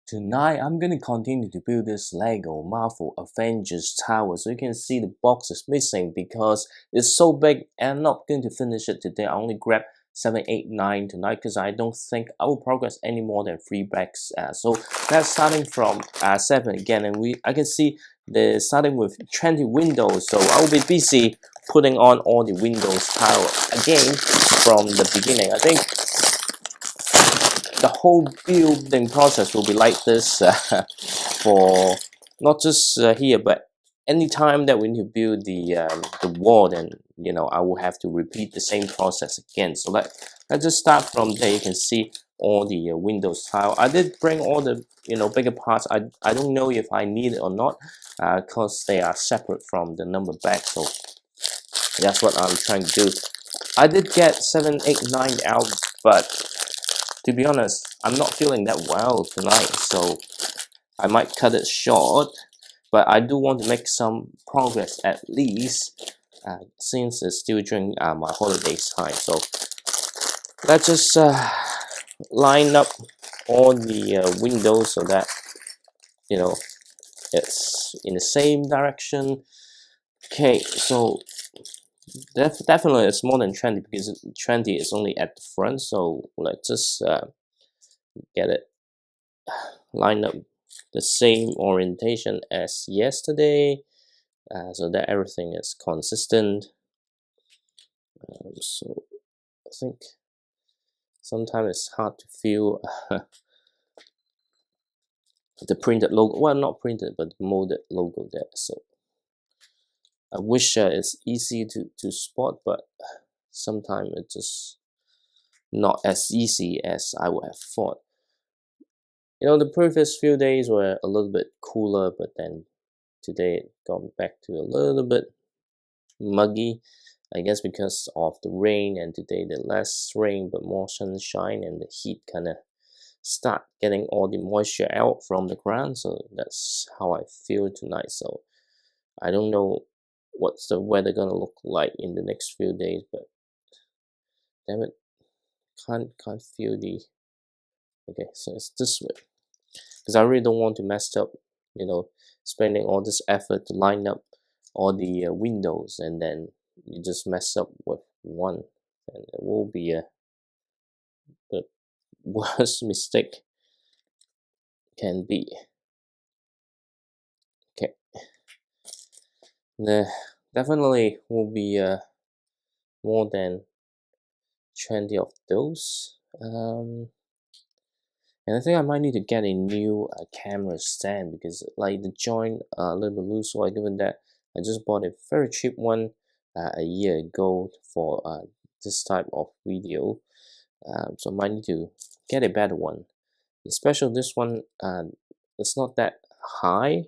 Tonight, I'm gonna continue to build this Lego Marvel Avengers Tower. So you can see the box is missing because it's so big and I'm not going to finish it today. I only grab 7, 8, 9 tonight because I don't think I will progress any more than 3 bricks. So that's starting from 7 again, and I can see the starting with 20 windows. So I will be busy putting on all the windows tile again from the beginning. I think the whole building process will be like this for not just here, but anytime that we need to build the wall, then I will have to repeat the same process again. So let's just start from there. You can see all the windows tile. I did bring all the bigger parts. I don't know if I need it or not because they are separate from the number bag. So that's what I'm trying to do. I did get 7, 8, 9 out, but to be honest, I'm not feeling that well tonight, so I might cut it short, but I do want to make some progress at least, since it's still during my holidays time. So let's just line up all the windows so that it's in the same direction. Okay, so definitely it's more than 20 because 20 is only at the front, so let's just get it lined up the same orientation as yesterday, so that everything is consistent. So I think sometimes it's hard to feel the printed logo, well, not printed but molded logo there. So I wish it's easy to spot, but sometimes it's just not as easy as I would have thought. The previous few days were a little bit cooler, but then today it gone back to a little bit muggy, I guess because of the rain, and today the less rain but more sunshine, and the heat kind of start getting all the moisture out from the ground. So that's how I feel tonight. So I don't know what's the weather gonna look like in the next few days, but damn it, can't feel the okay. So it's this way because I really don't want to mess up, spending all this effort to line up all the windows and then you just mess up with one, and it will be the worst mistake can be. Okay, definitely will be more than 20 of those. And I think I might need to get a new camera stand because like the joint a little bit loose. So given that I just bought a very cheap one a year ago for this type of video, so I might need to get a better one. Especially this one, it's not that high,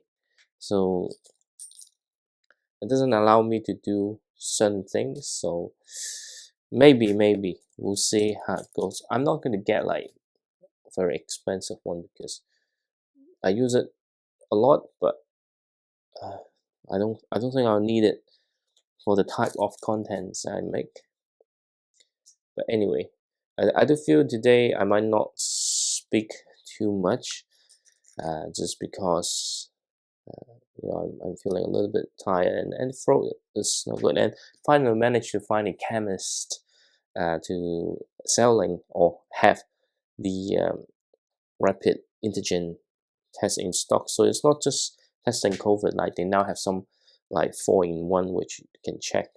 so it doesn't allow me to do certain things. So maybe we'll see how it goes. I'm not gonna get like a very expensive one because I use it a lot, but I don't think I'll need it for the type of contents I make. But anyway, I do feel today I might not speak too much, just because I'm feeling a little bit tired and throat is not good. And finally managed to find a chemist to selling or have the rapid antigen test in stock. So it's not just testing COVID, like they now have some like 4-in-1 which you can check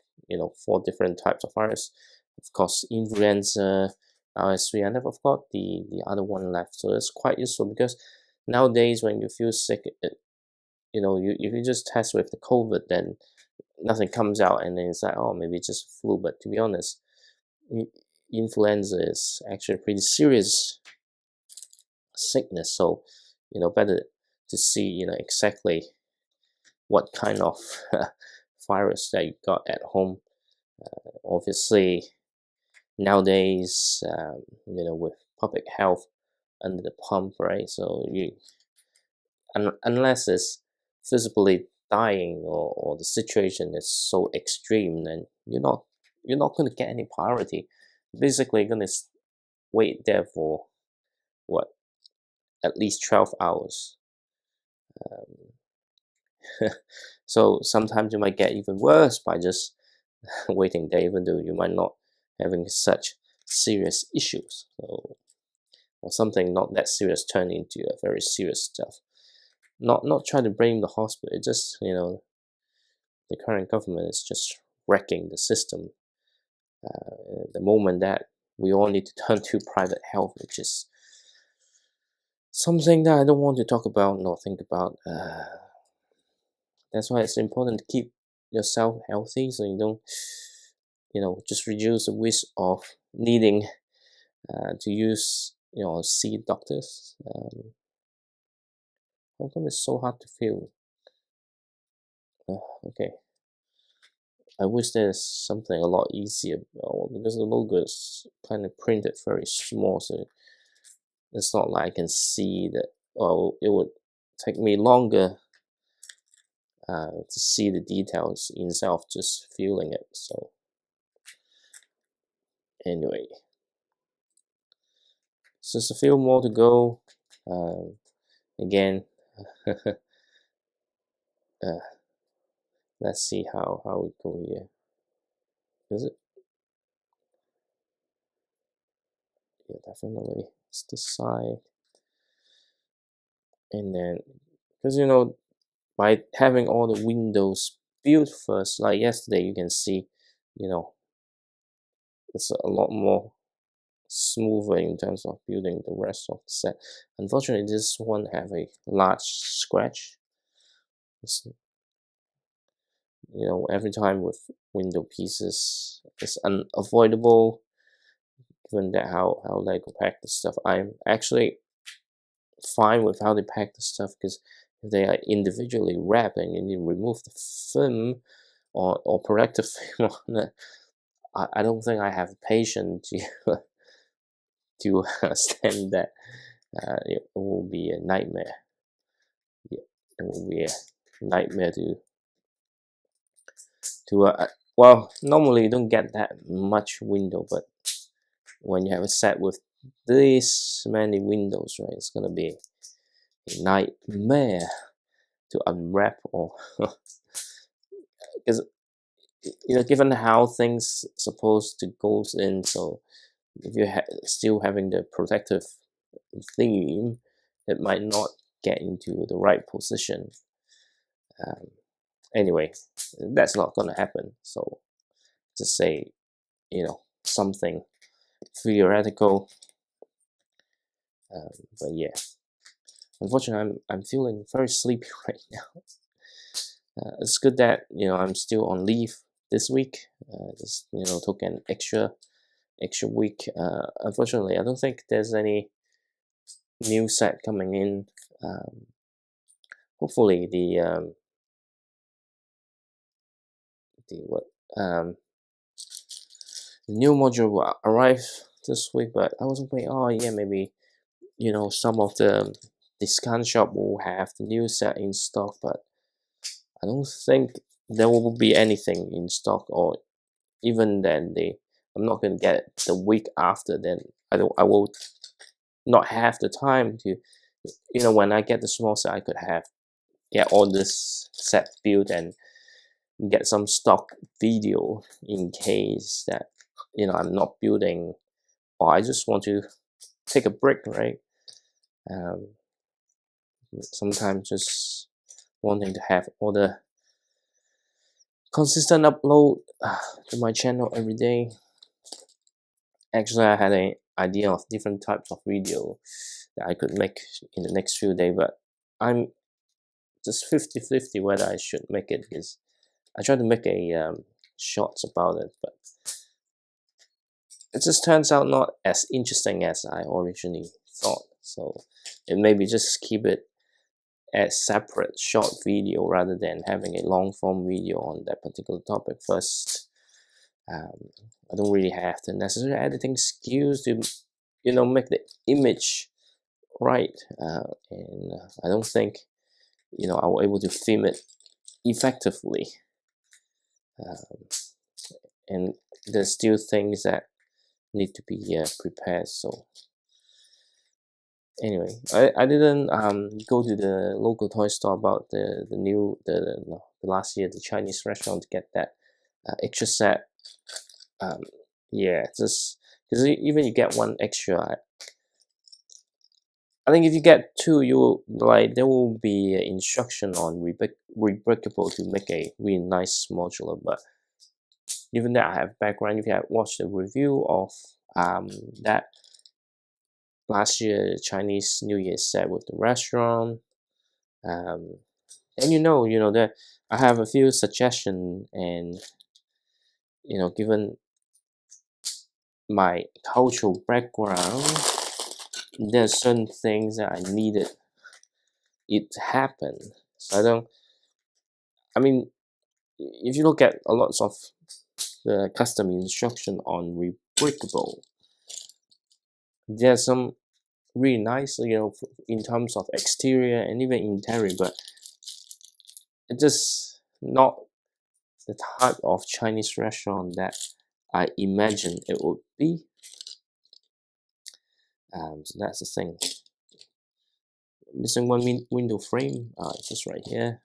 4 different types of virus. Of course, influenza, RSV, and I've got the other one left. So it's quite useful because nowadays when you feel sick, if you just test with the COVID, then nothing comes out, and then it's like, oh, maybe it's just flu. But to be honest, influenza is actually a pretty serious sickness. So better to see exactly what kind of virus that you got at home. Obviously nowadays with public health under the pump, right? So unless it's physically dying or the situation is so extreme, then you're not going to get any priority. Basically, you're going to wait there for what at least 12 hours. So sometimes you might get even worse by just waiting there, even though you might not having such serious issues. So, or something not that serious turn into a very serious stuff. Not try to blame the hospital. It's just, you know, the current government is just wrecking the system. The moment that we all need to turn to private health, which is something that I don't want to talk about nor think about. That's why it's important to keep yourself healthy, so you don't, you know, just reduce the risk of needing to use, you know, see doctors. How come it's so hard to feel? Okay, I wish there's something a lot easier, because the logo is kind of printed very small, so it's not like I can see that. Oh, it would take me longer to see the details instead of just feeling it. So anyway, so there's a few more to go. Again, let's see how we go here. Is it? Yeah, definitely. It's the side, and then because you know, by having all the windows built first, like yesterday, you can see, you know, it's a lot more smoother in terms of building the rest of the set. Unfortunately, this one have a large scratch. It's, you know, every time with window pieces, it's unavoidable given that how Lego pack the stuff. I'm actually fine with how they pack the stuff, because if they are individually wrapped and you need to remove the film or protective film on it, I don't think I have patience to stand that. It will be a nightmare. Yeah, it will be a nightmare to well, normally you don't get that much window, but when you have a set with this many windows, right, it's gonna be a nightmare to unwrap, or because, you know, given how things supposed to goes in, so if you're still having the protective theme, it might not get into the right position. Anyway, that's not gonna happen. So just say, you know, something theoretical. But yeah, unfortunately, I'm feeling very sleepy right now. It's good that, you know, I'm still on leave this week. Just, you know, took an extra week. Unfortunately, I don't think there's any new set coming in. Hopefully the what the new module will arrive this week. But I was hoping, oh yeah, maybe, you know, some of the discount shop will have the new set in stock, but I don't think there will be anything in stock, or even then I'm not gonna get it the week after. Then I will not have the time to, you know, when I get the small set, I could get all this set built and get some stock video in case that, you know, I'm not building, or I just want to take a break, right? Sometimes just wanting to have all the consistent upload to my channel every day. Actually, I had an idea of different types of video that I could make in the next few days, but I'm just 50-50 whether I should make it, because I tried to make a shorts about it, but it just turns out not as interesting as I originally thought. So it maybe just keep it as separate short video rather than having a long form video on that particular topic first. I don't really have the necessary editing skills to, you know, make the image right, and I don't think, you know, I was able to film it effectively, and there's still things that need to be prepared. So Anyway, I didn't go to the local toy store about the new no, the last year the Chinese restaurant to get that extra set. Um, yeah, just because even you get one extra, I think if you get two, you will like there will be instruction on rebreakable to make a really nice modular. But even that I have background, if you have watched the review of that last year Chinese New Year set with the restaurant, um, and you know that I have a few suggestions, and given my cultural background, there are certain things that I needed it to happen. So I mean, if you look at a lot of the custom instruction on rebreakable, there's some really nice, in terms of exterior and even interior, but it's just not the type of Chinese restaurant that I imagine it would be. So that's the thing. Missing one window frame. It's just right here.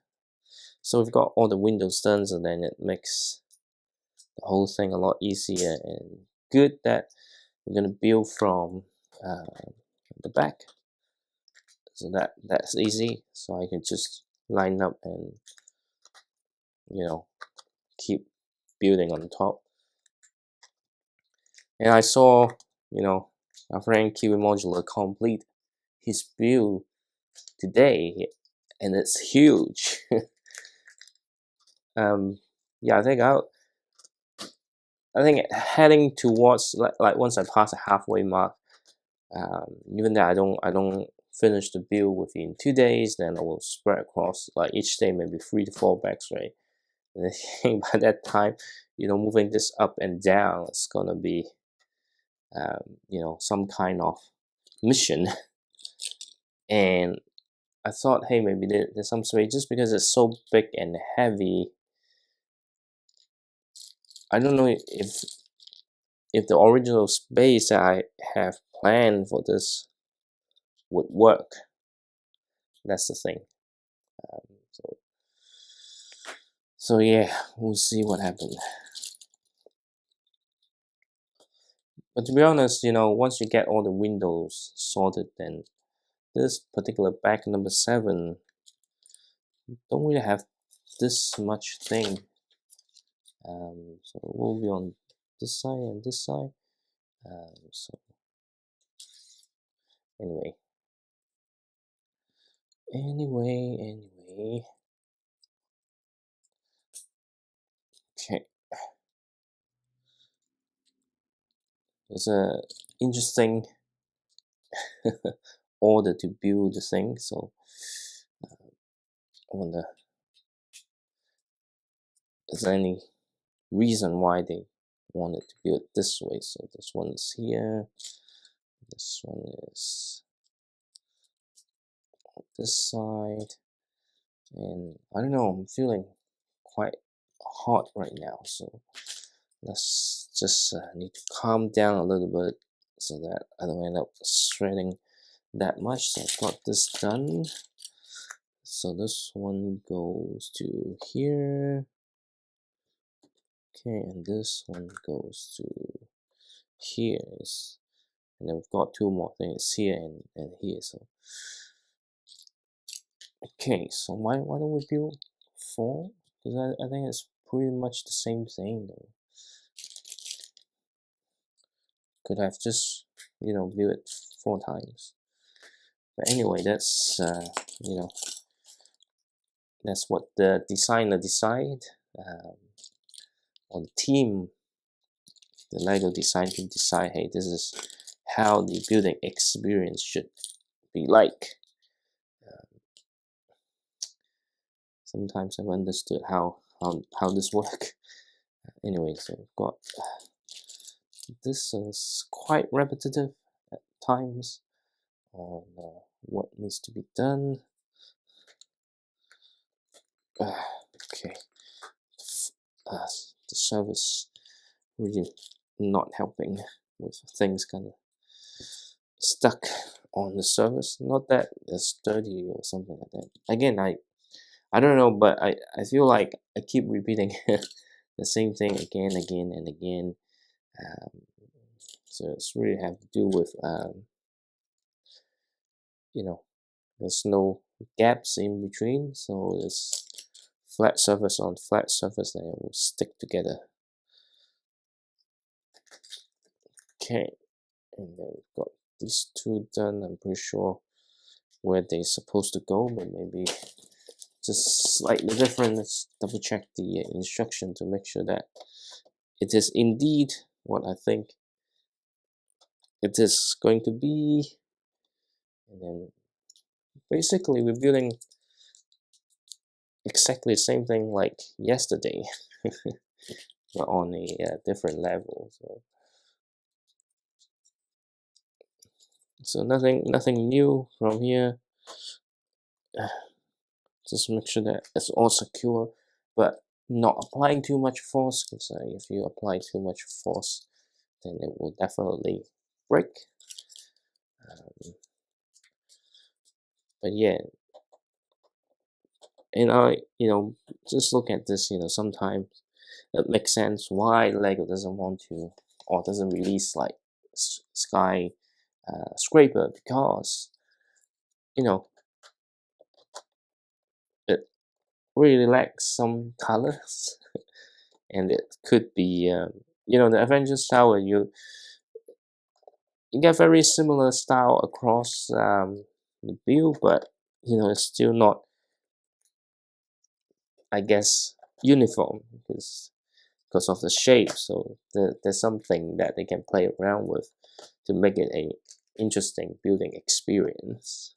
So we've got all the windows done, so then it makes the whole thing a lot easier, and good that we're gonna build from the back. So that's easy. So I can just line up and keep building on top. And I saw our friend Kiwi Modular complete his build today, and it's huge. Yeah, I think heading towards like once I pass the halfway mark, even that I don't finish the build within 2 days, then I will spread across like each day maybe 3 to 4 bags, right? And I think by that time, moving this up and down, it's gonna be some kind of mission. And I thought, hey, maybe there's some space just because it's so big and heavy. I don't know if the original space that I have planned for this would work. That's the thing. So yeah, we'll see what happens. But to be honest, once you get all the windows sorted, then this particular bag number 7 don't really have this much thing. So we'll be on this side and this side. So anyway. Okay. It's a interesting order to build the thing, so I wonder is there any reason why they wanted to build this way. So this one is here, this one is on this side, and I don't know, I'm feeling quite hot right now, so let's just need to calm down a little bit so that I don't end up sweating that much. So I've got this done. So this one goes to here. Okay, and this one goes to here. And then we've got 2 more things here and here. So okay, so why don't we build 4? Because I think it's pretty much the same thing though. Could have just build it 4 times. But anyway, that's that's what the designer decide, or the team, the Lego design team decide. Hey, this is how the building experience should be like. Sometimes I've understood how this work. Anyway, so I've got this is quite repetitive at times on what needs to be done. Okay, the service really not helping with things kind of stuck on the surface. Not that it's dirty or something like that. Again, I don't know, but I feel like I keep repeating the same thing again and again. Um, so it's really have to do with you know, there's no gaps in between, so it's flat surface on flat surface, and it will stick together. Okay, and then we've got these two done. I'm pretty sure where they're supposed to go, but maybe just slightly different. Let's double check the instruction to make sure that it is indeed what I think it is going to be. And then basically we're building exactly the same thing like yesterday, but on a different level. So nothing new from here. Just make sure that it's all secure, but not applying too much force, because if you apply too much force, then it will definitely break. But yeah, and just look at this. Sometimes it makes sense why Lego doesn't want to or doesn't release like Sky Scraper, because it really lacks some colors. And it could be the Avengers Tower, you get very similar style across the build, but it's still not, I guess, uniform, because of the shape. So there's something that they can play around with to make it a interesting building experience.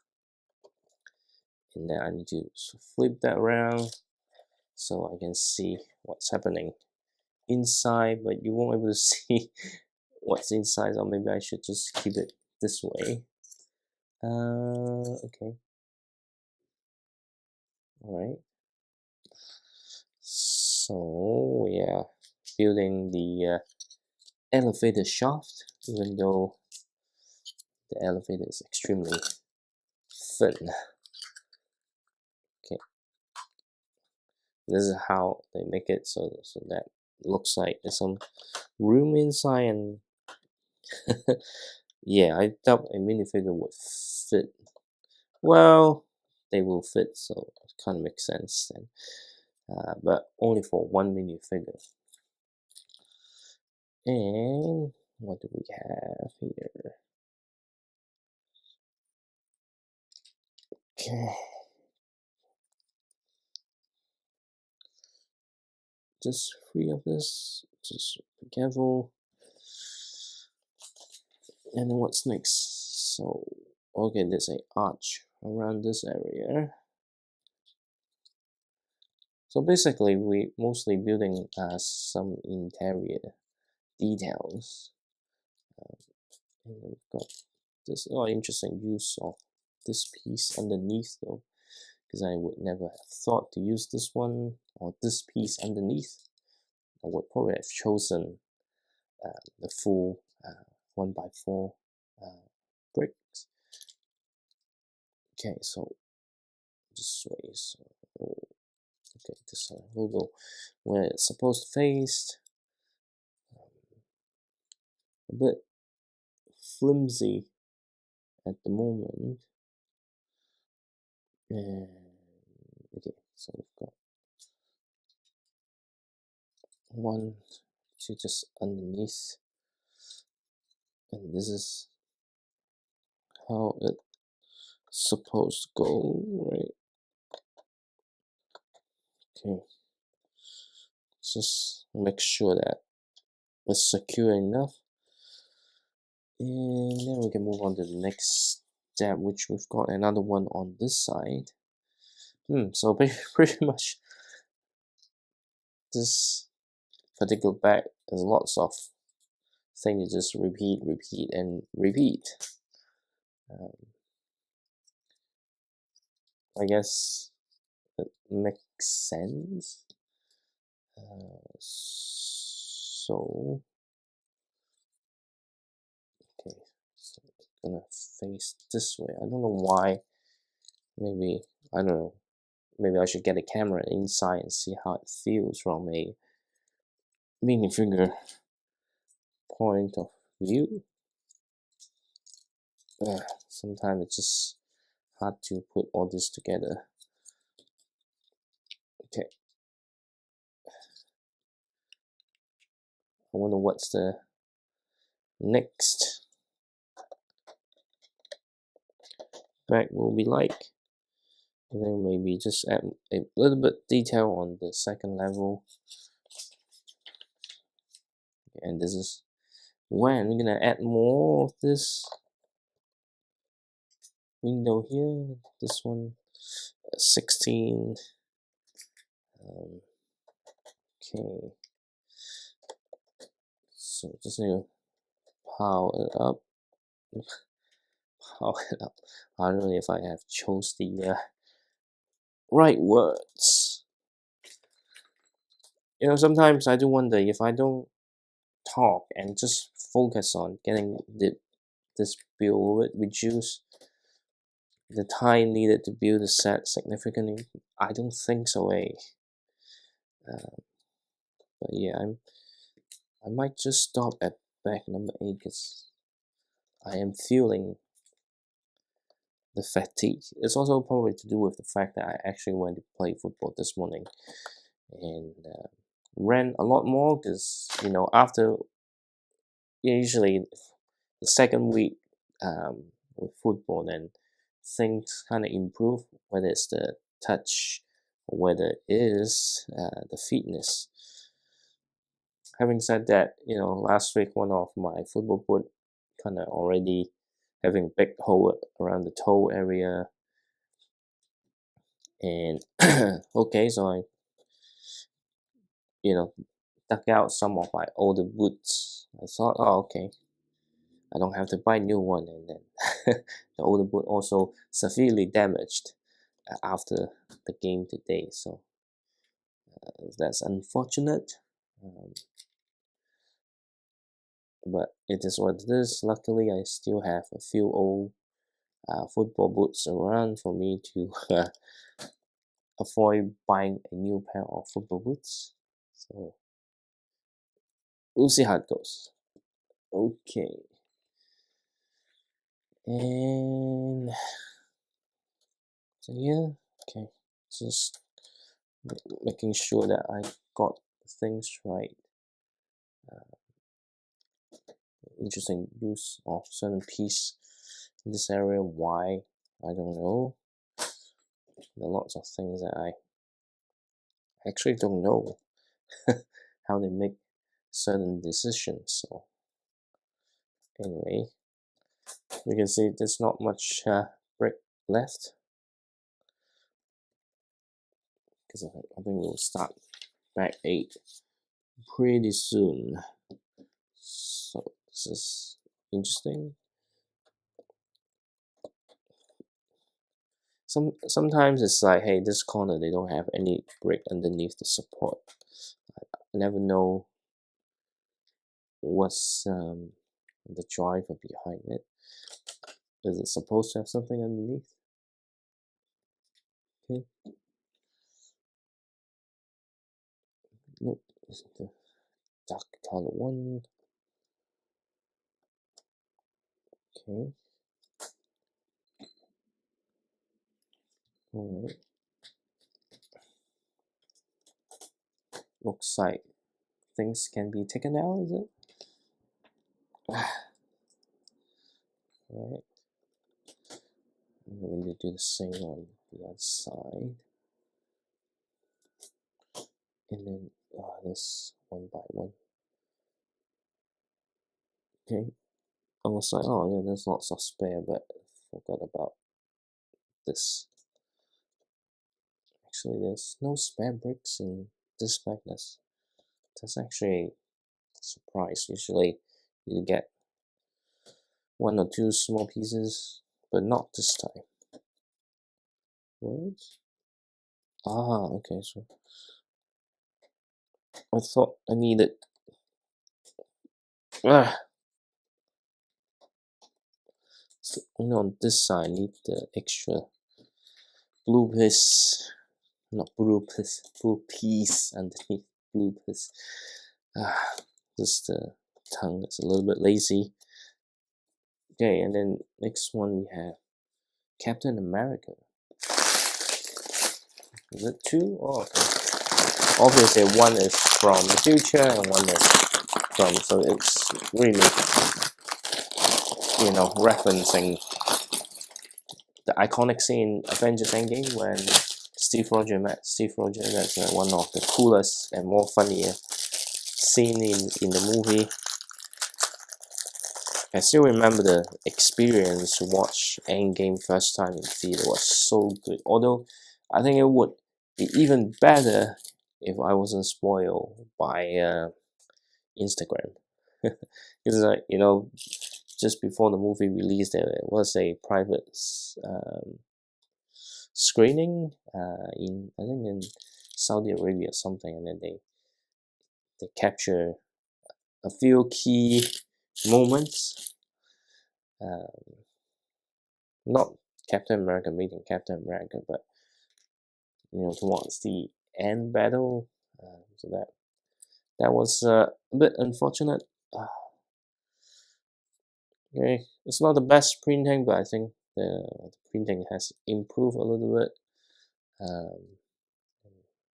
And then I need to flip that around so I can see what's happening inside, but you won't be able to see what's inside, or maybe I should just keep it this way. Okay. All right. So yeah, building the elevator shaft, even though the elevator is extremely thin. Okay, this is how they make it so that looks like there's some room inside, and yeah, I doubt a minifigure would fit. Well, they will fit, so it kind of makes sense then. But only for one minifigure. And what do we have here? Okay. Just free of this. Just be careful. And then what's next? So, okay, there's an arch around this area. So basically, we mostly building some interior details. And we've got this interesting use of this piece underneath, though, because I would never have thought to use this one or this piece underneath. I would probably have chosen the full 1x4 bricks. Okay, so this way, so okay, this will go where it's supposed to face. A bit flimsy at the moment. And okay, so we've got one to just underneath, and this is how it's supposed to go, right? Okay, just make sure that it's secure enough, and then we can move on to the next step, which we've got another one on this side. So pretty much this particular bag has lots of things you just repeat and repeat. I guess it makes sense. So okay, so gonna face this way. I don't know why. Maybe, I don't know. Maybe I should get a camera inside and see how it feels from a minifigure point of view. Sometimes it's just hard to put all this together. Okay. I wonder what's the next bag will be like. And then maybe just add a little bit detail on the second level. And this is when we're gonna add more of this window here. This one, 16. Okay. So just need to power it up. Power it up. I don't know if I have chose the right words. You know, sometimes I do wonder if I don't talk and just focus on getting this build, will it reduce the time needed to build the set significantly? I don't think so, but yeah, I might just stop at bag number 8 because I am feeling the fatigue. It's also probably to do with the fact that I actually went to play football this morning and ran a lot more because, you know, after usually the second week with football, then things kind of improve, whether it's the touch or whether it is the fitness. Having said that, you know, last week one of my football boot kind of already having a big hole around the toe area, and okay, so I, you know, dug out some of my older boots. I thought, oh, okay, I don't have to buy a new one, and then the older boot also severely damaged after the game today, so that's unfortunate. But it is what it is. Luckily, I still have a few old football boots around for me to avoid buying a new pair of football boots. So we'll see how it goes. Okay. And so yeah, okay. Just making sure that I got things right. Interesting use of certain piece in this area. Why? I don't know. There are lots of things that I actually don't know how they make certain decisions. So anyway, you can see there's not much brick left because I think we'll start back 8 pretty soon. So this is interesting. Sometimes it's like, hey, this corner they don't have any brick underneath the support. I never know what's the driver behind it. Is it supposed to have something underneath? Okay. Nope, it's the dark color one. Okay. Alright. Looks like things can be taken out, is it? Alright. I'm going to do the same on the other side. And then this one by one. Okay. I was like, oh yeah, there's lots of spare, but I forgot about this. Actually, there's no spare bricks in this bag. That's actually a surprise. Usually you get 1 or 2 small pieces, but not this time. What? Ah, okay, so I thought I needed So only on this side I need the extra blue piece, not blue piece, blue piece underneath blue piece. Just the tongue is a little bit lazy. Okay, and then next one we have Captain America. Is it two? Oh, okay. Obviously one is from the future and one is from, so it's really, you know, referencing the iconic scene Avengers Endgame when Steve Rogers met Steve Rogers. That's one of the coolest and more funnier scene in the movie. I still remember the experience to watch Endgame first time in theater. It was so good. Although I think it would be even better if I wasn't spoiled by Instagram. Because you know, just before the movie released, there was a private screening in, I think, in Saudi Arabia or something, and then they capture a few key moments. Not Captain America meeting Captain America, but you know, towards the end battle. So that was a bit unfortunate. Okay, it's not the best printing, but I think the printing has improved a little bit.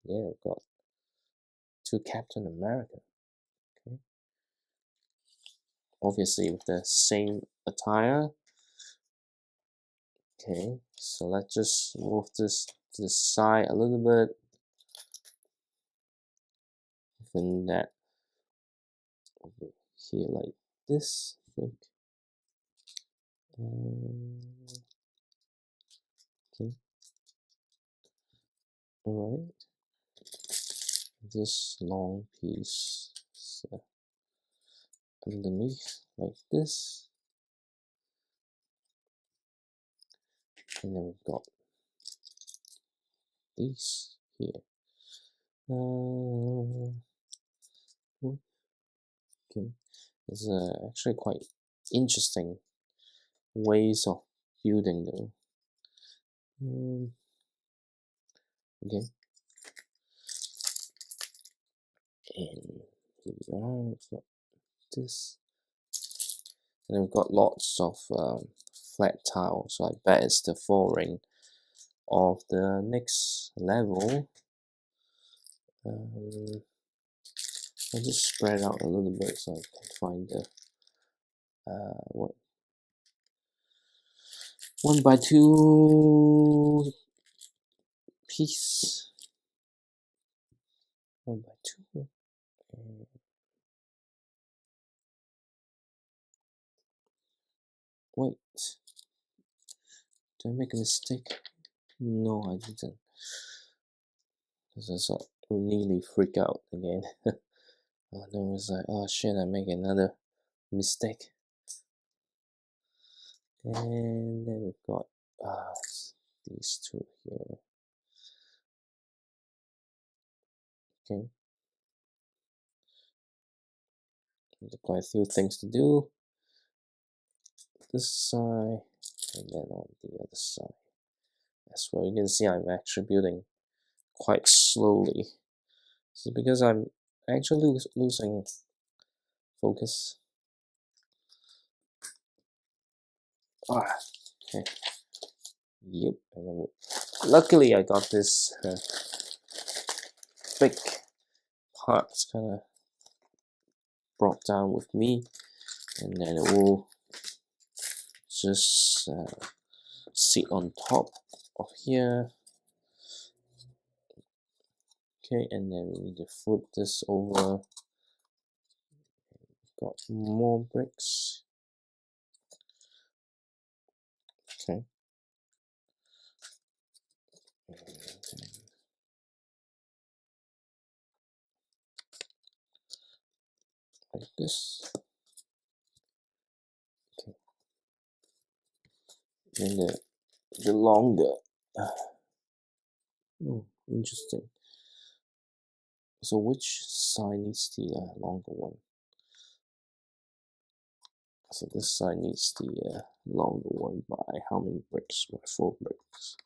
Yeah, we've got two Captain America. Okay, obviously with the same attire. Okay, so let's just move this to the side a little bit. Even that over here like this, I think. Okay, alright. This long piece underneath like this. And then we've got these here. Okay, there's actually quite interesting ways of building though. Okay, and here we are. We've got this, and then we've got lots of flat tiles. So I bet it's the flooring of the next level. I'll just spread out a little bit so I can find the what 1x2 piece. 1x2. Wait, did I make a mistake? No, I didn't. Because I nearly freak out again. And then it was like, oh shit, I make another mistake. And then we've got these two here. Okay. There's quite a few things to do. This side, and then on the other side. That's where you can see I'm actually building quite slowly. This is because I'm actually losing focus. Okay. Yep. And then luckily I got this big parts kind of brought down with me, and then it will just sit on top of here. Okay, and then we need to flip this over. Got more bricks. Okay. Like this. Okay. Then the longer. Oh, interesting. So which side needs the longer one? So this side needs the longer one by how many bricks? By 4 bricks.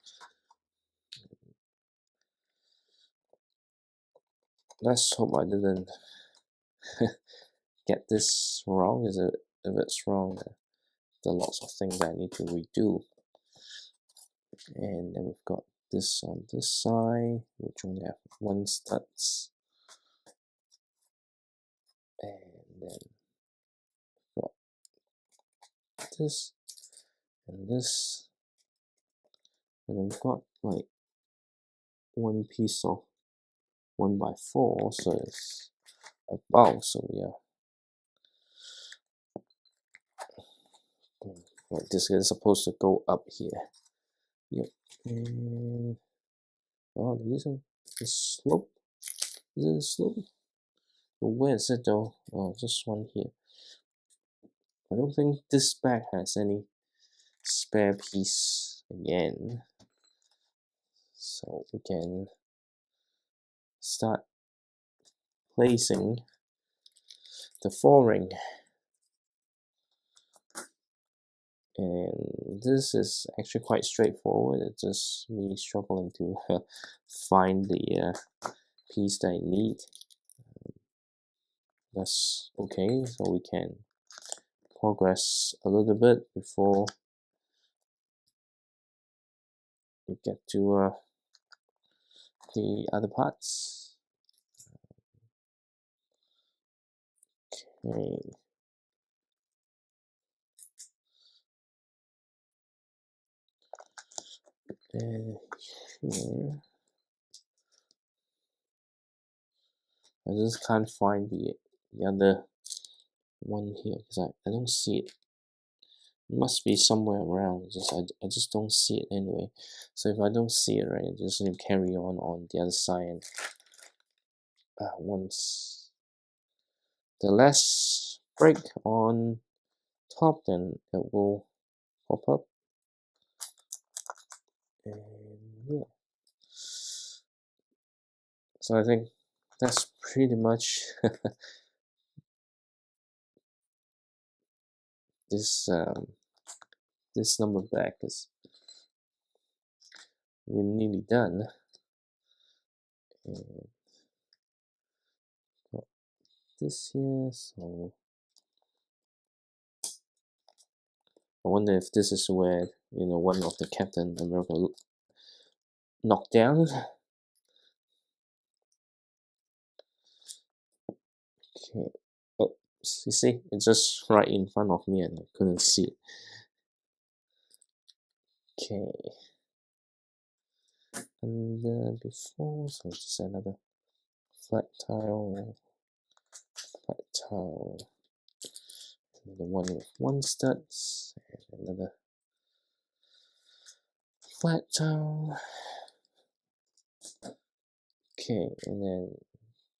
Let's hope I didn't get this wrong. If it's wrong, there are lots of things I need to redo. And then we've got this on this side, which only have 1 studs. And then we've got this and this. And then we've got like 1 piece of 1 by 4, so it's above, so yeah. Like this is supposed to go up here. Yep. And oh, they're using the slope. Is it a slope? But where is it though? Oh, just one here. I don't think this bag has any spare piece again. So we can start placing the flooring. And this is actually quite straightforward. It's just me struggling to find the piece that I need. That's okay, so we can progress a little bit before we get to the other parts. Okay. And here, I just can't find the other one here because I don't see it. It must be somewhere around. I just don't see it anyway. So if I don't see it, right, I just need to carry on the other side. And once the less break on top, then it will pop up. And yeah. So I think that's pretty much this number back is we're nearly done. And got this here, so I wonder if this is where one of the Captain America knocked down. Okay. Oh, you see, it's just right in front of me and I couldn't see it. Okay. And before, so just another flat tile, another one with 1 studs, and another flat tile. Okay, and then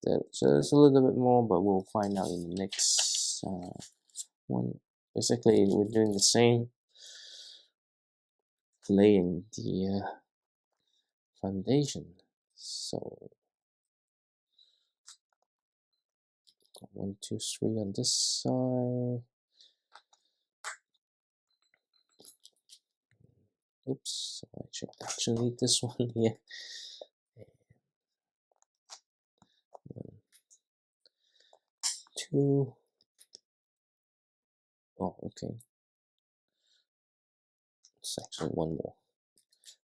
there's a little bit more, but we'll find out in the next one. Basically, we're doing the same, laying the foundation. So 1, 2, 3 on this side. Oops, so I actually need this one here. 1, 2. Oh, okay. It's actually one more.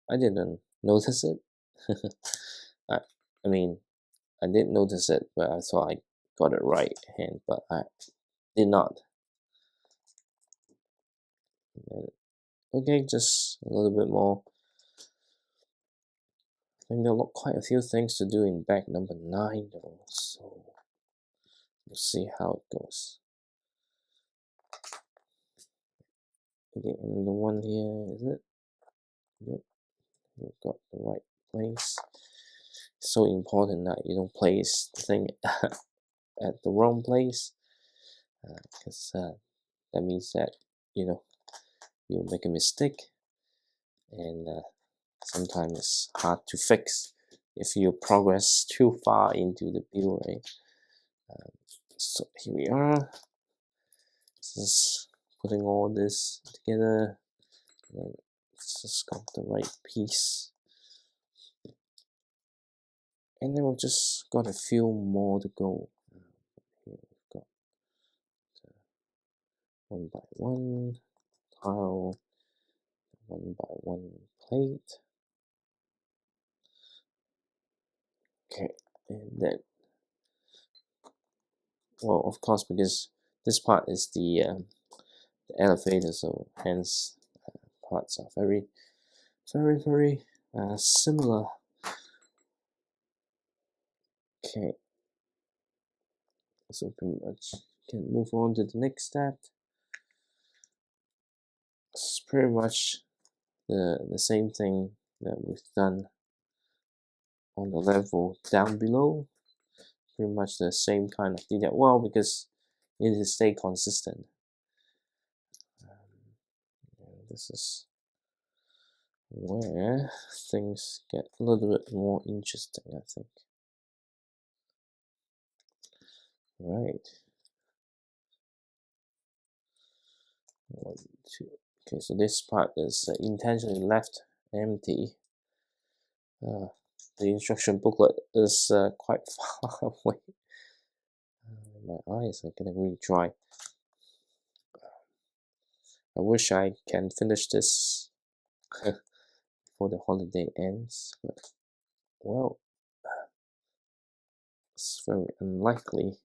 I didn't notice it. I mean, I did notice it, but I thought I got it right hand, but I did not. And, okay, just a little bit more. I think there are quite a few things to do in bag number 9 though, so we'll see how it goes. Okay, and the one here, is it? Yep, we've got the right place. It's so important that you don't place the thing at the wrong place, because that means that you'll make a mistake, and sometimes it's hard to fix if you progress too far into the build, right? So here we are. This is putting all this together. And let's just got the right piece. And then we've just got a few more to go. Here we've got one by one tile, one by one plate. Okay, and then, well, of course, because this part is the elevator, so hence parts are very, very similar. Okay, so pretty much can move on to the next step. It's pretty much the same thing that we've done on the level down below. Pretty much the same kind of detail. Well, because it needs to stay consistent. This is where things get a little bit more interesting, I think. Right. 1, 2. Okay, so this part is intentionally left empty. The instruction booklet is quite far away. My eyes are getting really dry. I wish I can finish this before the holiday ends, but well, it's very unlikely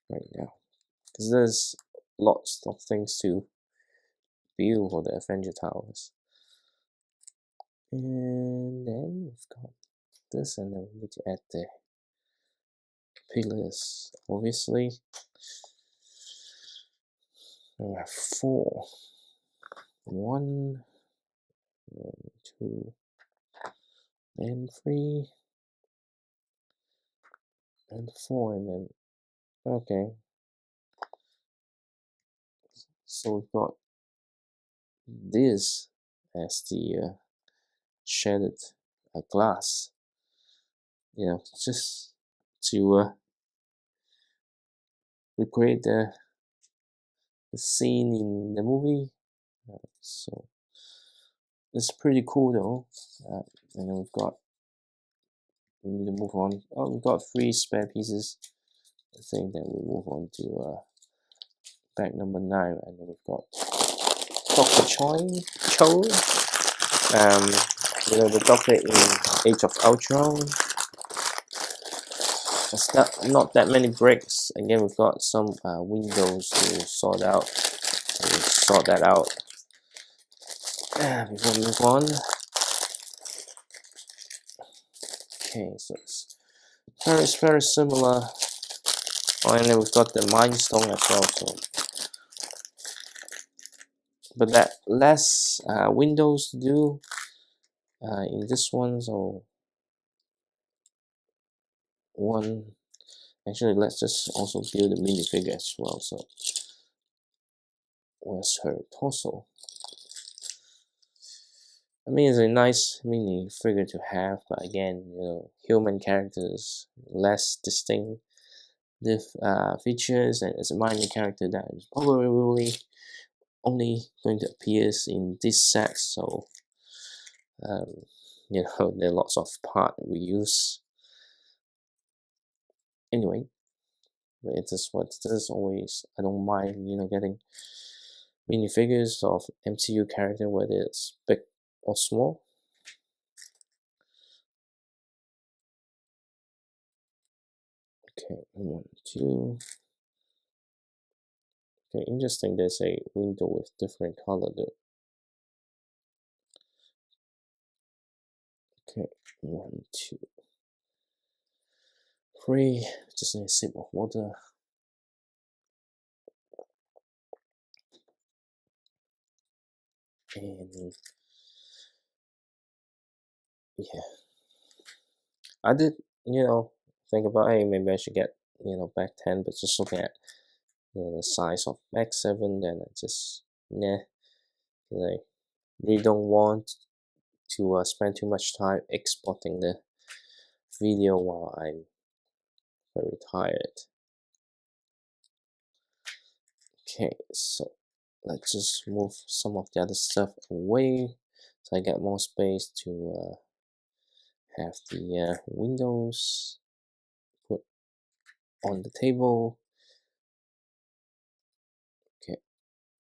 right now because there's lots of things to build for the Avengers Towers. And then we've got this, and then we need to add the pillars. Obviously, we have 4. 1, and 2, and 3, and 4, and then okay. So we've got this as the shaded glass. Just to recreate the scene in the movie. So it's pretty cool though. And then we need to move on. Oh, we've got 3 spare pieces. I think that we move on to bag number 9, and then we've got Dr. Cho. The Doctor in Age of Ultron. It's not that many bricks. Again, we've got some windows to sort out. So we'll sort that out before we move on. Okay, so it's very similar. Oh, and then we've got the Mind Stone as well. So, but that less windows to do in this one. So one. Actually, let's just also build a minifigure as well. So where's her torso? I mean, it's a nice minifigure to have, but again, human characters, less distinctive features, and it's a minor character that is probably only going to appear in this set. So, there are lots of parts we use. Anyway, it is what it is. Always, I don't mind, getting minifigures of MCU character, whether it's big or small. Okay, 1, 2. Okay, interesting. There's a window with different color though. Okay, 1, 2, 3. Just need a sip of water. And yeah, I did, think about, hey, maybe I should get, back 10, but just looking at, the size of back 7, then I just, nah, I really don't want to spend too much time exporting the video while I'm very tired. Okay, so let's just move some of the other stuff away so I get more space to have the windows put on the table. Okay,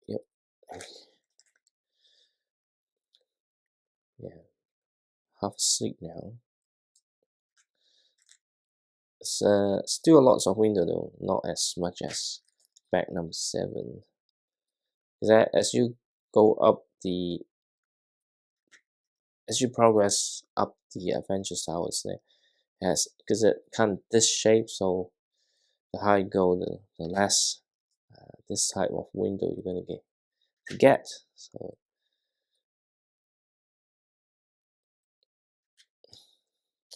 yep, yeah, half asleep now. It's still lots of window though, not as much as back number 7. That as you go up the, as you progress up the Avengers Tower, there has, because it kind of this shape, so the higher you go, the less this type of window you're gonna get.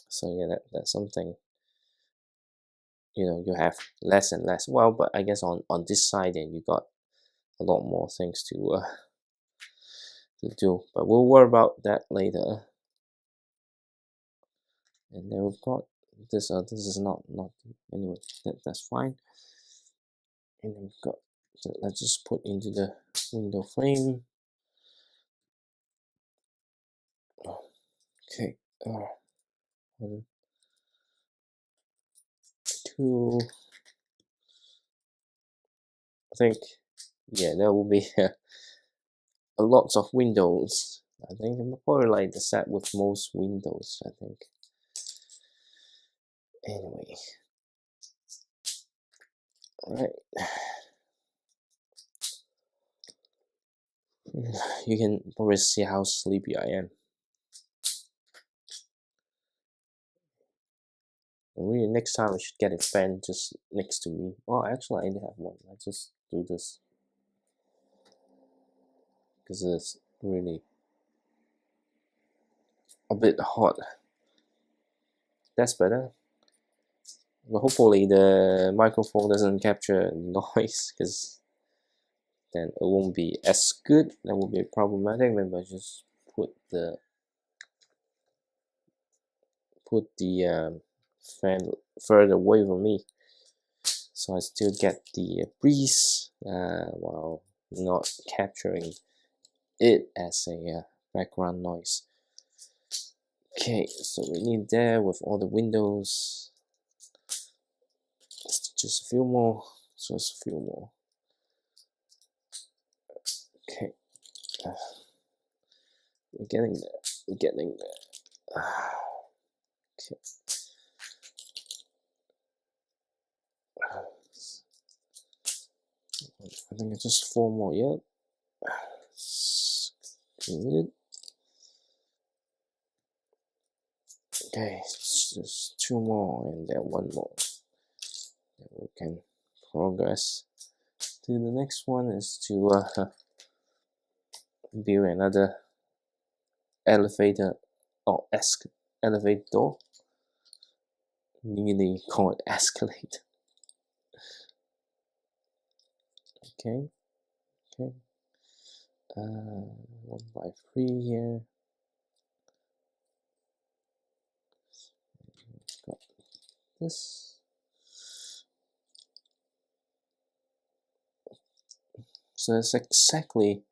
So yeah, that's something, you know, you have less and less. Well, but I guess on this side then you got a lot more things to do, but we'll worry about that later. And then we've got this. This is not anyway. That's fine. And then we've got, so let's just put into the window frame. Okay. 1, 2. I think, yeah, there will be a lots of windows. I think I'm probably like the set with most windows, I think. Anyway, alright. You can probably see how sleepy I am. Really, next time I should get a fan just next to me. Oh, actually, I do have one. I just do this because it's really a bit hot. That's better. But hopefully the microphone doesn't capture noise, because then it won't be as good. That will be problematic. Maybe I just put the fan further away from me, so I still get the breeze while not capturing it as a background noise. Okay, so we need there with all the windows. Just a few more. Just a few more. Okay, we're getting there. We're getting there. Okay. I think it's just 4 more yet. Good. Okay, it's just 2 more and then 1 more. Then we can progress to the next one. Is to build another elevator or elevator door. Nearly called escalator. Okay, okay. 1 by 3 here. Got this. So it's exactly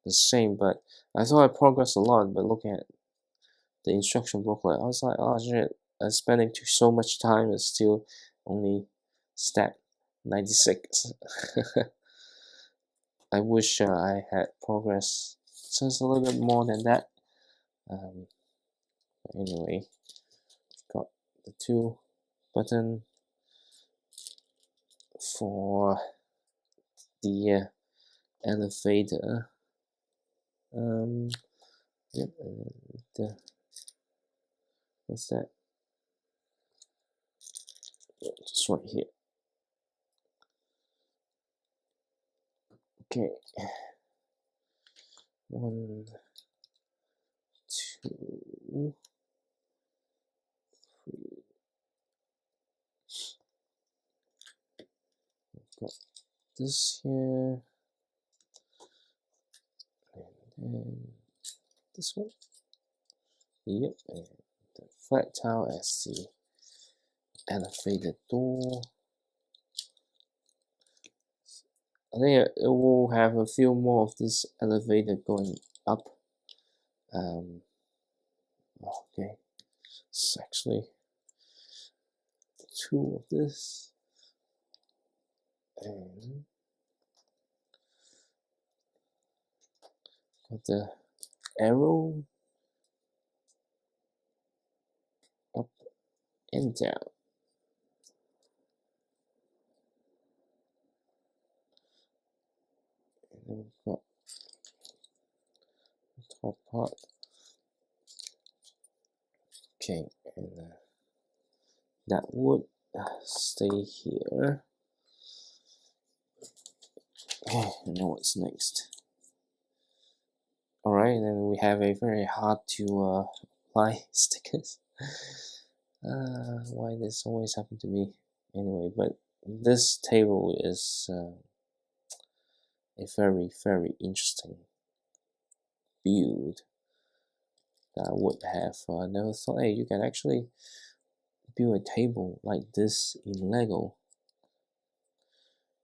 the same, but I thought I progressed a lot, but looking at the instruction booklet, I was like, oh shit, I'm spending so much time, it's still only step 96. I wish I had progressed just a little bit more than that. Anyway, got the 2 button for the elevator. Yep, and what's that? Just right here. Okay. 1, 2, 3. Got this here, and then this one. Yep, and the flat tile as the elevator door. I think it will have a few more of this elevator going up. Okay, it's actually 2 of this, and got the arrow up and down. And then we've got the top part. Okay, and that would stay here. Okay, I know what's next. Alright, and then we have a very hard to apply stickers. Why this always happen to me? Anyway, but this table is a very interesting build that I would have never thought. Hey, you can actually build a table like this in Lego.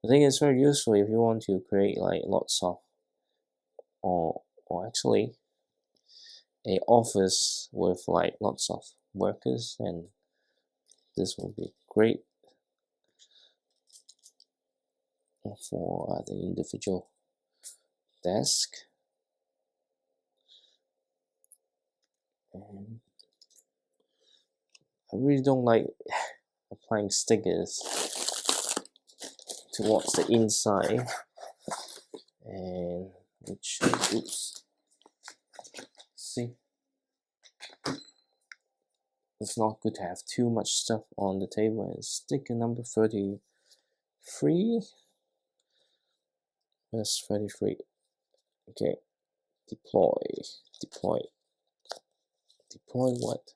I think it's very useful if you want to create like lots of, or actually a office with like lots of workers, and this will be great for the individual desk. And I really don't like applying stickers towards the inside, and which, oops, see, it's not good to have too much stuff on the table. And sticker number 33, that's 33. Okay, deploy what?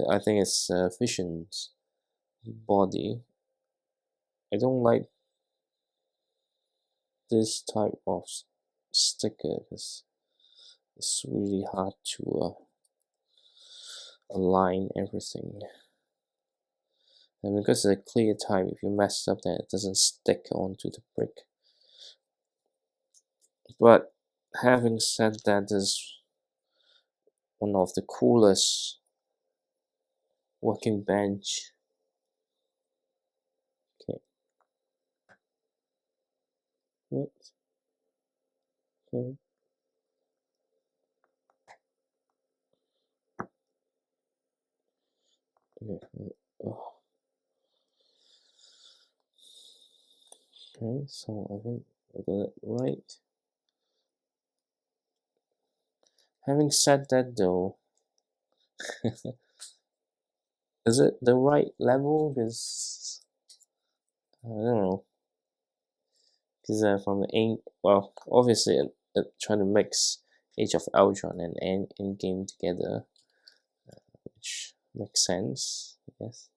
I think it's Vision's body. I don't like this type of sticker because it's really hard to align everything. And because it's a clear type, if you mess up, then it doesn't stick onto the brick. But having said that, this is one of the coolest working bench. Okay. What? Okay. Oh. Okay, so I think I got it right. Having said that though, is it the right level? Because I don't know. Because from the ink, well, obviously it trying to mix Age of Ultron and Endgame together, which makes sense, I guess.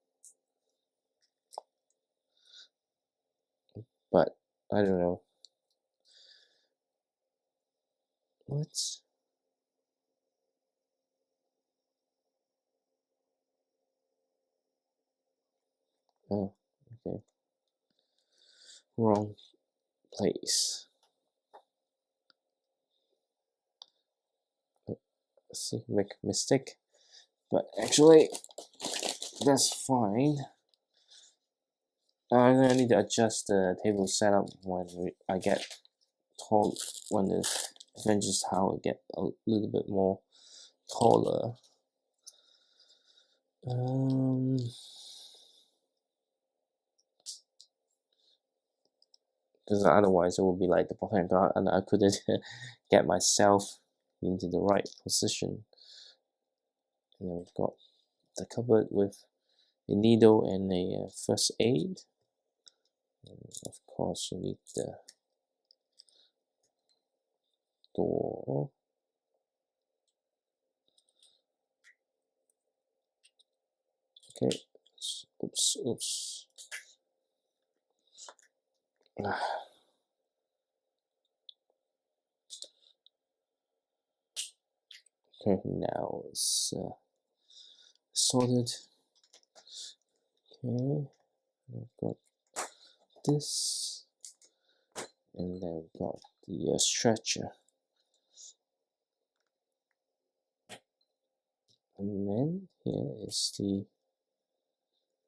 But I don't know. What? Oh, okay. Wrong place. Let's see, make a mistake. But actually, that's fine. I'm gonna need to adjust the table setup when I get told when the Avengers Tower get a little bit more taller. Because otherwise it will be like the bottom guard, and I couldn't get myself into the right position. And then we've got the cupboard with a needle and a first aid. And of course, you need the door. Okay. Oops. Okay, now it's sorted. Okay, I've got this, and then we got the stretcher, and then here is the,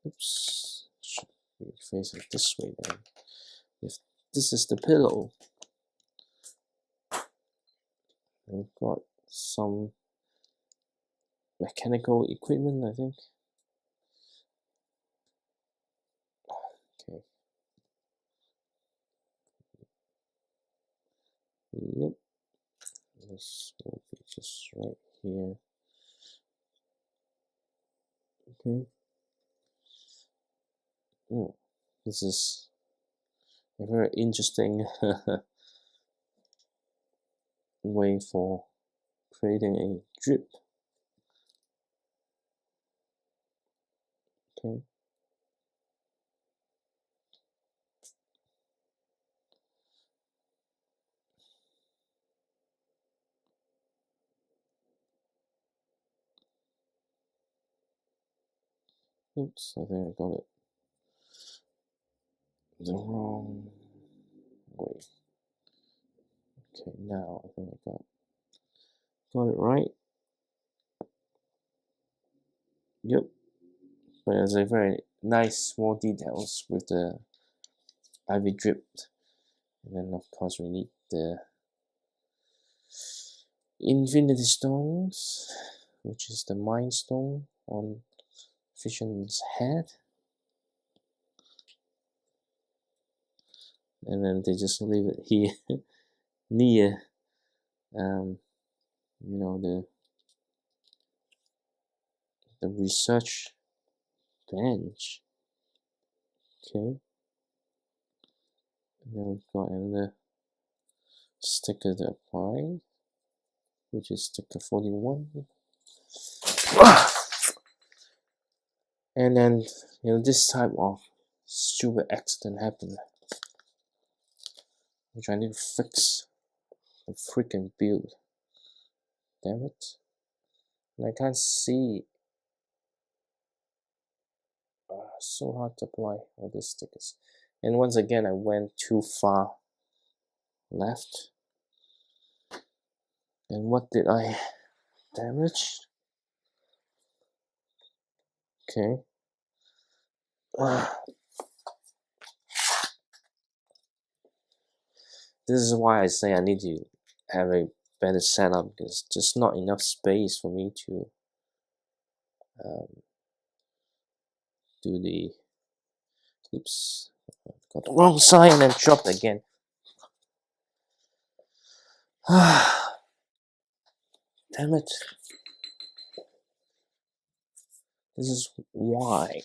oops, should be facing this way then. If this is the pillow, we've got some mechanical equipment, I think. Okay. Yep. This will be just right here. Okay. This is a very interesting way for creating a drip. Okay. Oops, I think I got it the wrong way. Okay, now I think I got it right. Yep. But there's a very nice small details with the ivy dripped. And then of course we need the infinity stones, which is the mind stone on Vision's head. And then they just leave it here near you know, the research bench. Okay. And then we've got another sticker to apply, which is sticker 41. And then, you know, this type of stupid accident happened, which I need to fix the freaking build. Damn it. And I can't see. So hard to apply all these stickers. And once again, I went too far left. And what did I damage? Okay. This is why I say I need to have a better setup, because there's not enough space for me to do the, oops, got the wrong side and then dropped again. Damn it. This is why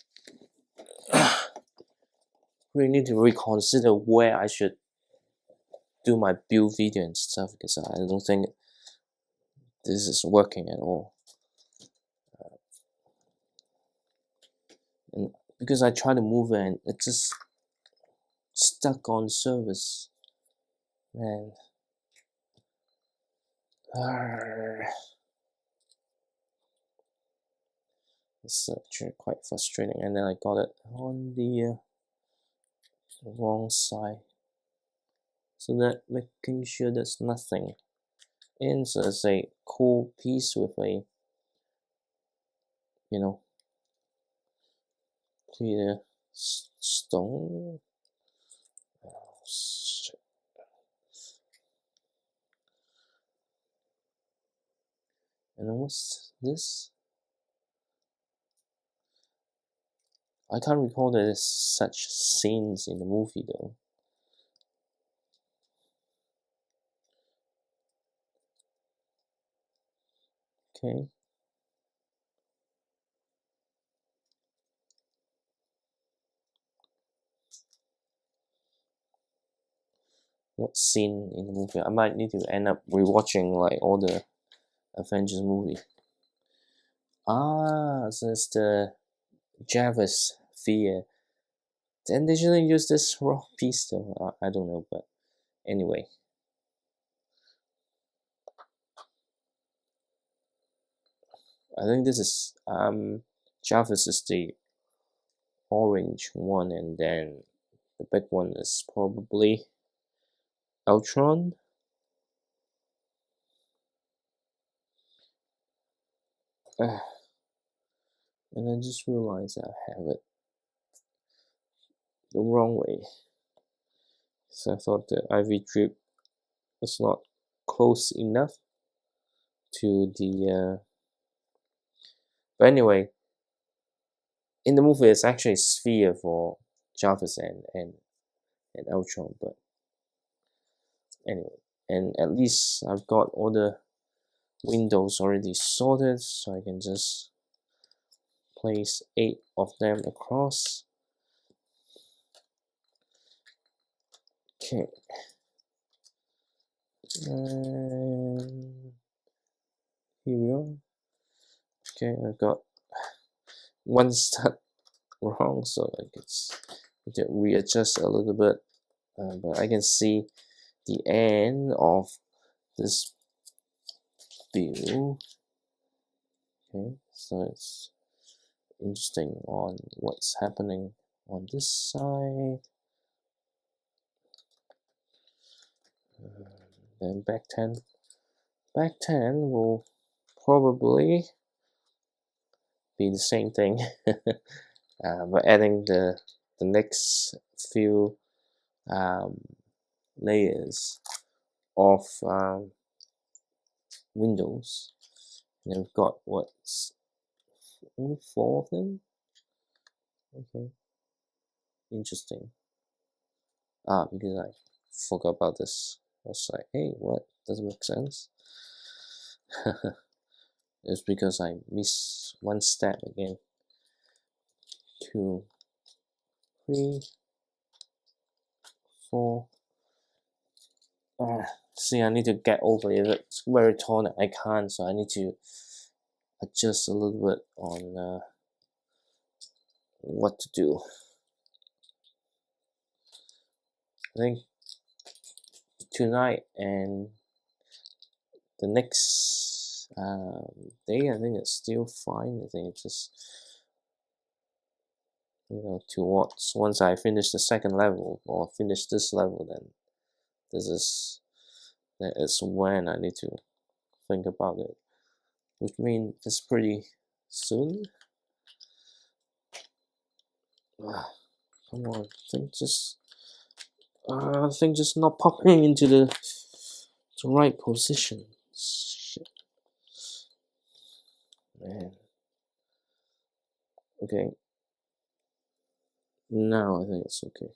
we need to reconsider where I should do my build video and stuff, because I don't think this is working at all. And because I try to move it and it just stuck on surface, man. It's actually quite frustrating. And then I got it on the wrong side, so that making sure there's nothing in. So it's a cool piece with a, you know, clear stone. And then what's this? I can't recall there's such scenes in the movie though. Okay. What scene in the movie? I might need to end up rewatching like all the Avengers movie. So it's the Jarvis fear. Then they shouldn't use this raw piece though. I don't know, but anyway. I think this is Jarvis is the orange one, and then the big one is probably Ultron. And I just realized I have it the wrong way. So I thought the IV drip was not close enough to the but anyway, in the movie it's actually a sphere for Jarvis and Ultron, but anyway, and at least I've got all the windows already sorted, so I can just place 8 of them across. Okay, and here we are. Okay, I got one step wrong, so I guess I need to readjust a little bit, but I can see the end of this view. Okay, so it's interesting on what's happening on this side. Then back 10 will probably be the same thing but adding the next few layers of windows. And we've got what's only 4 of them. Okay, interesting. Because I forgot about this. I was like, hey, what? Doesn't make sense. It's because I missed one step again. 2, 3, 4. See, I need to get over it. It's very tall. I can't, so I need to adjust a little bit on what to do. I think tonight and the next day, I think it's still fine. I think it's just, towards once I finish the second level or finish this level, then that is when I need to think about it, which means it's pretty soon. Come on, thing just not popping into the right position. Shit. Man. Okay. Now I think it's okay.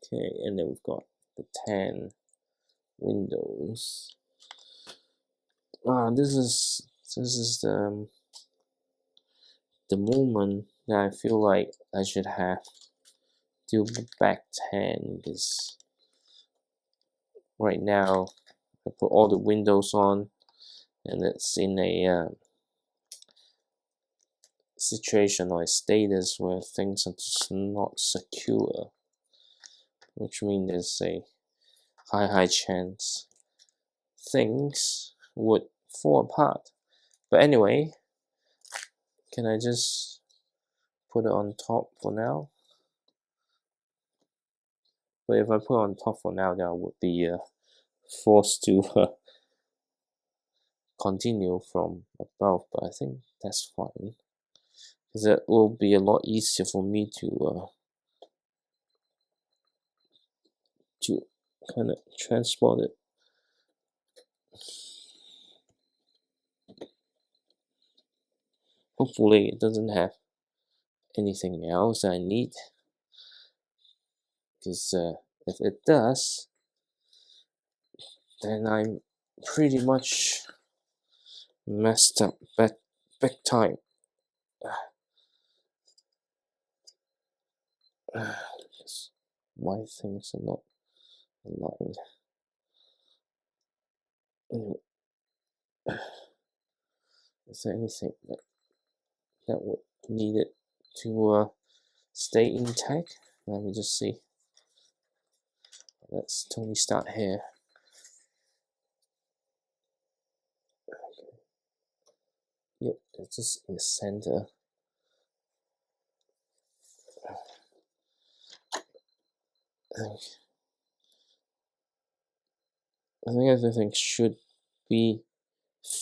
Okay, and then we've got the 10 windows. This is the moment that I feel like I should have do back 10, because right now I put all the windows on and it's in a situation or a status where things are just not secure, which means there's a high chance things would fall apart. But anyway, can I just put it on top for now? But if I put it on top for now, then I would be forced to continue from above, but I think that's fine, because it will be a lot easier for me to kind of transport it. Hopefully it doesn't have anything else I need, because if it does, then I'm pretty much messed up big time. Why things are not aligned. Anyway, is there anything that would need it to stay intact? Let me just see. Let's totally start here. Okay. Yep, it's just in the center. I think everything should be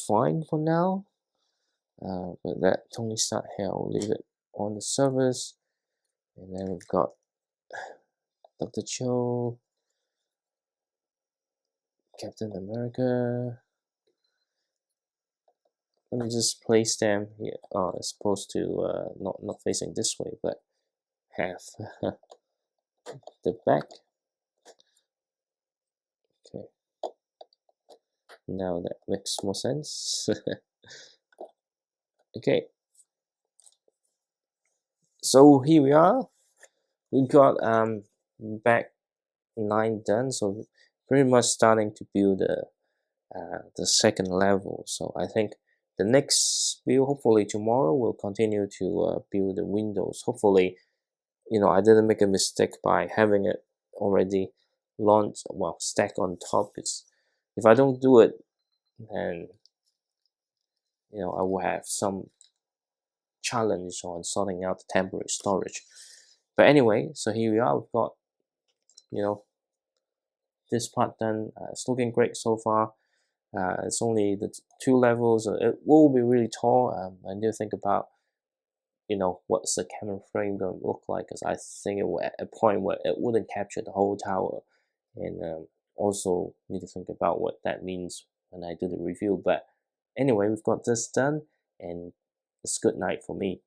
fine for now. But that Tony Stark here, I'll leave it on the servers. And then we've got Dr. Cho, Captain America. Let me just place them here. Oh, it's supposed to not facing this way, but half the back. Okay, now that makes more sense. Okay, so here we are. We got back 9 done, so pretty much starting to build the second level. So I think the next build, hopefully tomorrow, we'll continue to build the windows. Hopefully, I didn't make a mistake by having it already launched, well, stacked on top. Because if I don't do it, then I will have some challenge on sorting out the temporary storage. But anyway, so here we are. We've got this part done. It's looking great so far. It's only the 2 levels. It will be really tall. I need to think about what's the camera frame going to look like, because I think it will at a point where it wouldn't capture the whole tower, and also need to think about what that means when I do the review. But anyway, we've got this done, and it's good night for me.